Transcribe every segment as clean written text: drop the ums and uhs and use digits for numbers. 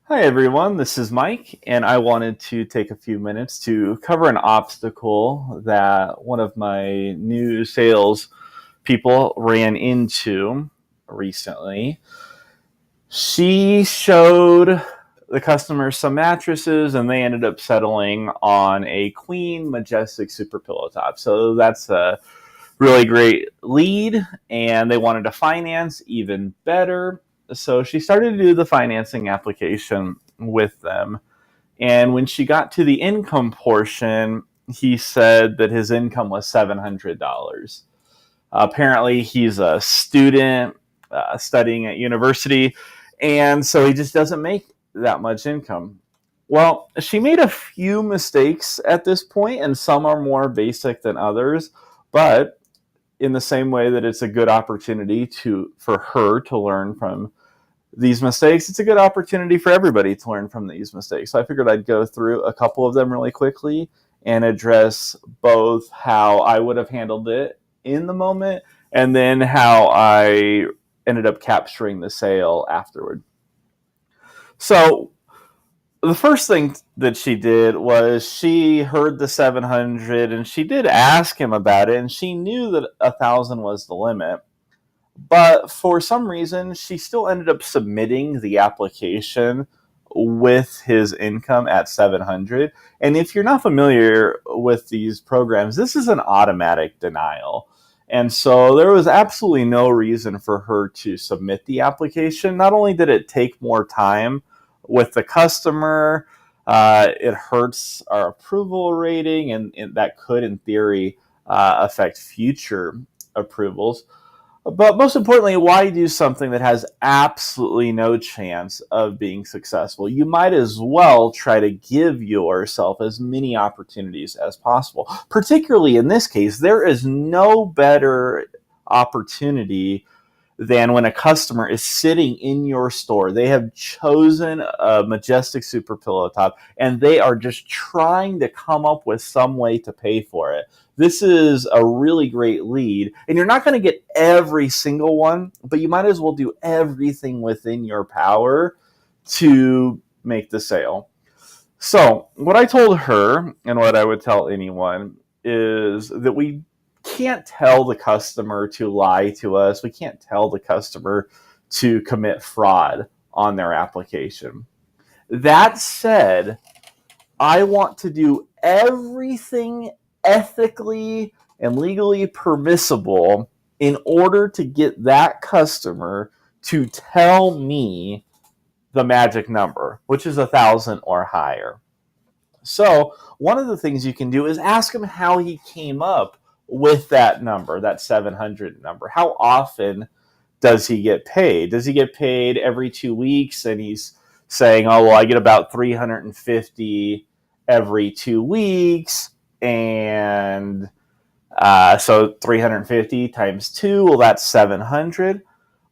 Hi, everyone. This is Mike, and I wanted to take a few minutes to cover an obstacle that one of my new sales people ran into recently. She showed the customers some mattresses, and they ended up settling on a Queen Majestic Super Pillow Top. So that's a really great lead, and they wanted to finance even better. So she started to do the financing application with them. And when she got to the income portion, he said that his income was $700. Apparently, he's a student studying at university, and so he just doesn't make that much income. Well, she made a few mistakes at this point, and some are more basic than others, but in the same way that it's a good opportunity for her to learn from these mistakes, it's a good opportunity for everybody to learn from these mistakes. So I figured I'd go through a couple of them really quickly and address both how I would have handled it in the moment and then how I ended up capturing the sale afterward. So the first thing that she did was she heard the 700 and she did ask him about it, and she knew that 1,000 was the limit. But for some reason, she still ended up submitting the application with his income at 700. And if you're not familiar with these programs, this is an automatic denial. And so there was absolutely no reason for her to submit the application. Not only did it take more time with the customer, it hurts our approval rating, and that could, in theory, affect future approvals. But most importantly, why do something that has absolutely no chance of being successful? You might as well try to give yourself as many opportunities as possible. Particularly in this case, there is no better opportunity than when a customer is sitting in your store. They have chosen a Majestic Super Pillow Top and they are just trying to come up with some way to pay for it. This is a really great lead, and you're not going to get every single one, but you might as well do everything within your power to make the sale. So, what I told her and what I would tell anyone is that we can't tell the customer to lie to us. We can't tell the customer to commit fraud on their application. That said, I want to do everything ethically and legally permissible in order to get that customer to tell me the magic number, which is 1,000 or higher. So, one of the things you can do is ask him how he came up with that number, that 700 number. How often does he get paid? Does he get paid every 2 weeks? And he's saying, oh, well, I get about 350 every 2 weeks. And so 350 times two, well, that's 700.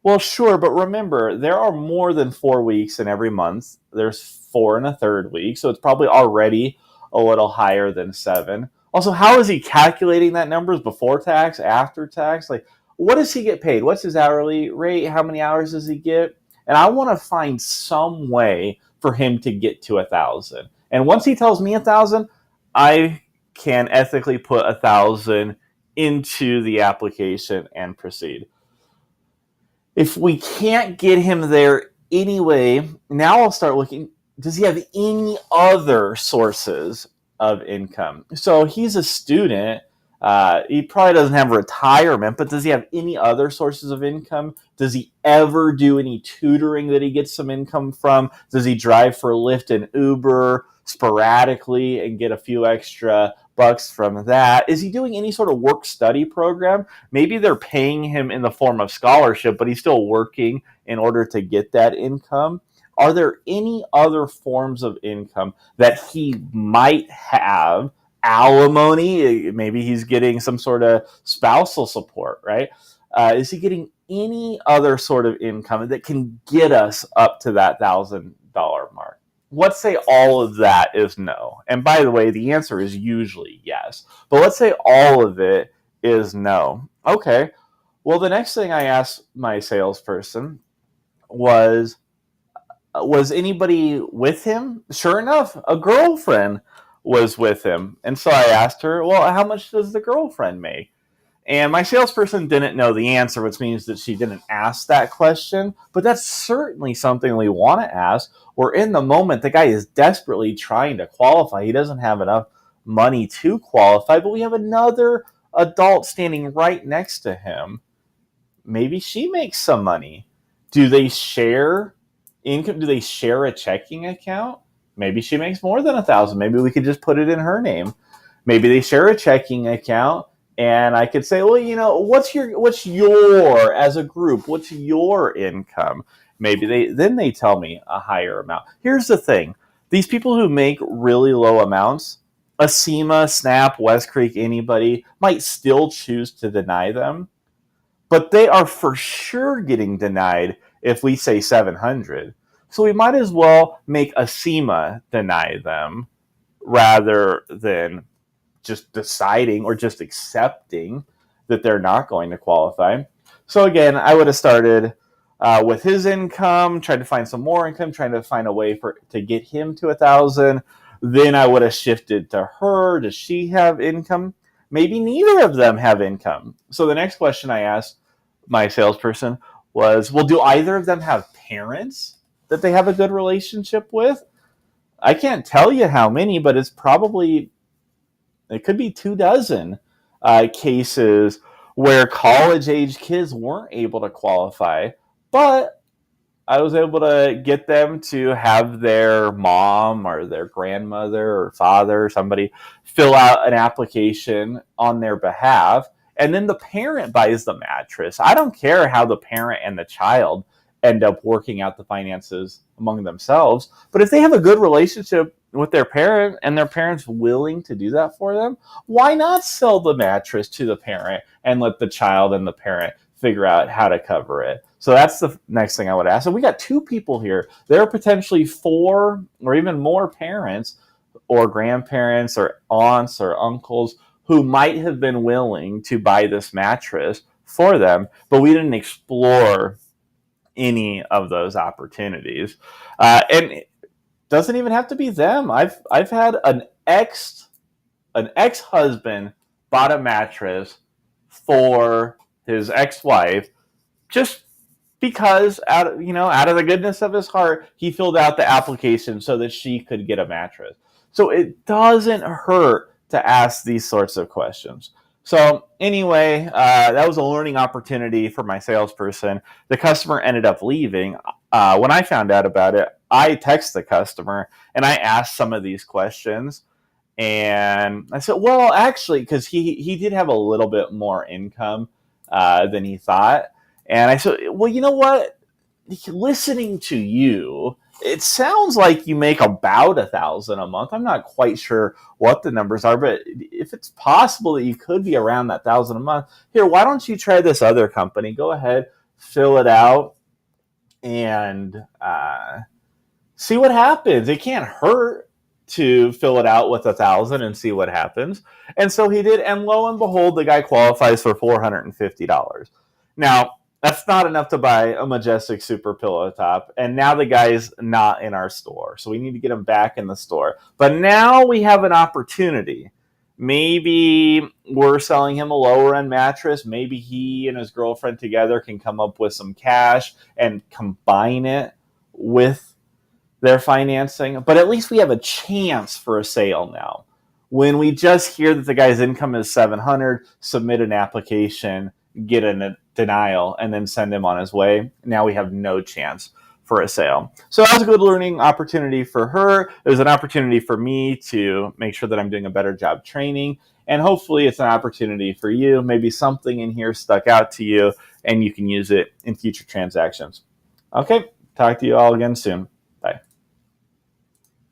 Well, sure, but remember, there are more than 4 weeks in every month. There's four and a third week, so it's probably already a little higher than seven. Also, how is he calculating that numbers before tax, after tax? Like, what does he get paid? What's his hourly rate? How many hours does he get? And I want to find some way for him to get to 1,000. And once he tells me 1,000, I can ethically put 1,000 into the application and proceed. If we can't get him there anyway, now I'll start looking. Does he have any other sources of income? So he's a student. He probably doesn't have retirement, but does he have any other sources of income? Does he ever do any tutoring that he gets some income from? Does he drive for Lyft and Uber sporadically and get a few extra bucks from that? Is he doing any sort of work study program? Maybe they're paying him in the form of scholarship, but he's still working in order to get that income. Are there any other forms of income that he might have? Alimony, maybe he's getting some sort of spousal support, right? Is he getting any other sort of income that can get us up to that $1,000 mark? Let's say all of that is no. And by the way, the answer is usually yes. But let's say all of it is no. Okay. Well, the next thing I asked my salesperson was, Was anybody with him? Sure enough, a girlfriend was with him. And so I asked her, well, how much does the girlfriend make? And my salesperson didn't know the answer, which means that she didn't ask that question. But that's certainly something we want to ask. Or in the moment, the guy is desperately trying to qualify. He doesn't have enough money to qualify, but we have another adult standing right next to him. Maybe she makes some money. Do they share income? Do they share a checking account? Maybe she makes more than 1,000. Maybe we could just put it in her name. Maybe they share a checking account, and I could say, well, what's your as a group? What's your income? Maybe they tell me a higher amount. Here's the thing: these people who make really low amounts, Acima, Snap, West Creek, anybody might still choose to deny them, but they are for sure getting denied if we say 700. So we might as well make Acima deny them rather than just deciding or just accepting that they're not going to qualify. So again, I would have started with his income, tried to find some more income, trying to find a way to get him to 1,000. Then I would have shifted to her. Does she have income? Maybe neither of them have income. So the next question I asked my salesperson was, well, do either of them have parents that they have a good relationship with? I can't tell you how many, but it could be 24 cases where college-age kids weren't able to qualify, but I was able to get them to have their mom or their grandmother or father or somebody fill out an application on their behalf, and then the parent buys the mattress. I don't care how the parent and the child end up working out the finances among themselves, but if they have a good relationship with their parent and their parent's willing to do that for them, why not sell the mattress to the parent and let the child and the parent figure out how to cover it? So that's the next thing I would ask. And we got two people here. There are potentially 4 or even more parents or grandparents or aunts or uncles who might have been willing to buy this mattress for them, but we didn't explore any of those opportunities. And it doesn't even have to be them. I've had an ex-husband bought a mattress for his ex-wife just because out of the goodness of his heart, he filled out the application so that she could get a mattress. So it doesn't hurt to ask these sorts of questions. So anyway, that was a learning opportunity for my salesperson. The customer ended up leaving. When I found out about it, I texted the customer and I asked some of these questions. And I said, well, actually, because he did have a little bit more income than he thought. And I said, well, you know what? Listening to you, it sounds like you make about 1,000 a month. I'm not quite sure what the numbers are, but if it's possible that you could be around that 1,000 a month, here, why don't you try this other company? Go ahead, fill it out, and see what happens. It can't hurt to fill it out with 1,000 and see what happens. And so he did, and lo and behold, the guy qualifies for $450. Now, that's not enough to buy a Majestic Super Pillow Top, and now the guy's not in our store, so we need to get him back in the store. But now we have an opportunity. Maybe we're selling him a lower-end mattress. Maybe he and his girlfriend together can come up with some cash and combine it with their financing. But at least we have a chance for a sale now. When we just hear that the guy's income is $700, submit an application, get a denial, and then send him on his way, now we have no chance for a sale. So that was a good learning opportunity for her. It was an opportunity for me to make sure that I'm doing a better job training, and hopefully it's an opportunity for you. Maybe something in here stuck out to you and you can use it in future transactions. Okay, talk to you all again soon.